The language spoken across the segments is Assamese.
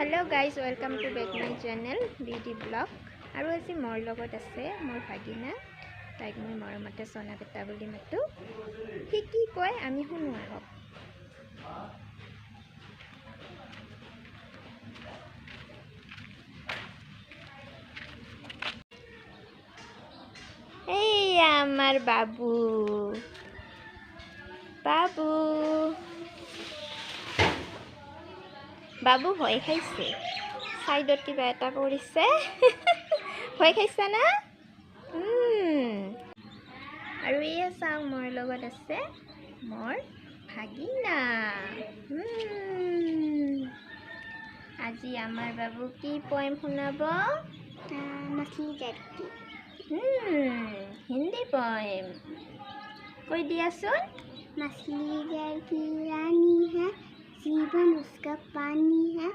Hello guys welcome to back my channel BD blog और आज मोर लगत आछे मोर भागिना ताइक मैं मरमते सोना बेटा बुली मातो हि कि कय आमी शुनु आहक। এই আমার বাবু বাবু বাবু ভয় খাইছে সাইডত কিবা এটা কৰিছে ভয় খাইছা না আৰু এই চাও মোৰ লগত আছে মোৰ ভাগিনা আজি আমাৰ বাবু কি পয়েম শুনাব मछली जाती हिंदी पॉइम कोई दिया सुन। मछली जल की रानी है, जीवन उसका पानी है,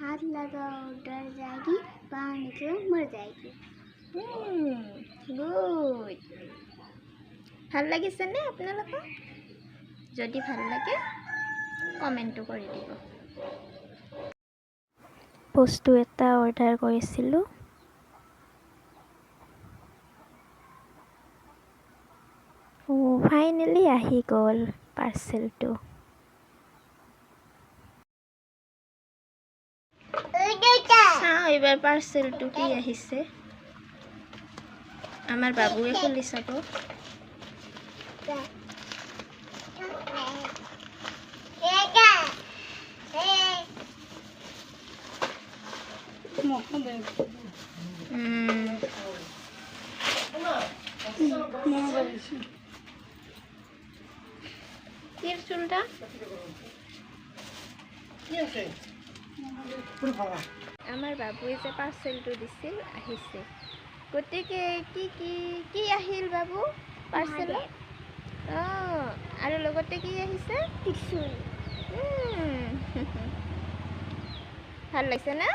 हाथ लगाओ डर जाएगी, बाहर निकलो मर जाएगी। गुड ভাল লাগিছে নে আপোনালোকৰ? যদি ভাল লাগে কমেণ্টটো কৰি দিব। বস্তু এটা অৰ্ডাৰ কৰিছিলোঁ ফাইনেলি আহি গ'ল পাৰ্চেলটো। চাওঁ এইবাৰ পাৰ্চেলটো কি আহিছে। আমাৰ বাবুৱে খুলি চাব। চুলটা আমাৰ বাবুয়ে যে পাৰ্সেলটো দিছিল আহিছে গতিকে কি কি কি আহিল বাবু পাৰ্সেল আৰু লগতে কি আহিছে ত্ৰিশূল। ভাল লাগিছে না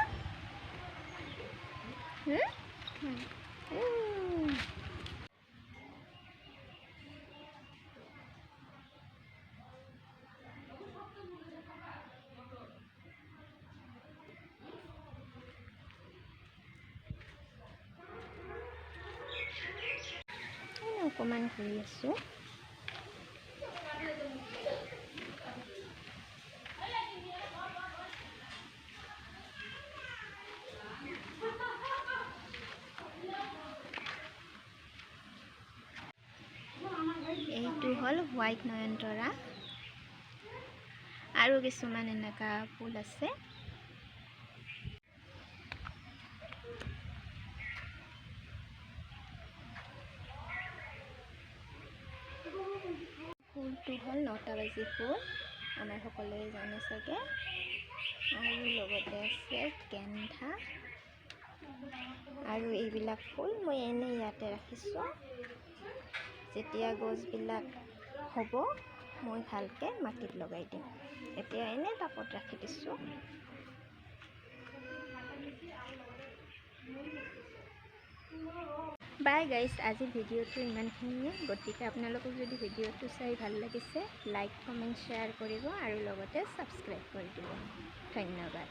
অকমান ঘূৰি আছোঁ। এইটো হ'ল হোৱাইট নয়নতৰা আৰু কিছুমান এনেকা ফুল আছে। ফুলটো হ'ল 9টা বাজি ফুল আমাৰ সকলোৱে জানে চাগে। আৰু লগতে আছে গেন্ধা আৰু এইবিলাক ফুল মই এনেই ইয়াতে ৰাখিছোঁ। যেতিয়া গছবিলাক হ'ব মই ভালকৈ মাটিত লগাই দিম। এতিয়া এনেই টাবত ৰাখি দিছোঁ। বাই গাইজ, আজি ভিডিঅ'টো ইমানখিনিয়ে। গতিকে আপোনালোকক যদি ভিডিঅ'টো চাই ভাল লাগিছে লাইক কমেণ্ট শ্বেয়াৰ কৰিব আৰু লগতে ছাবস্ক্ৰাইব কৰি দিব। ধন্যবাদ।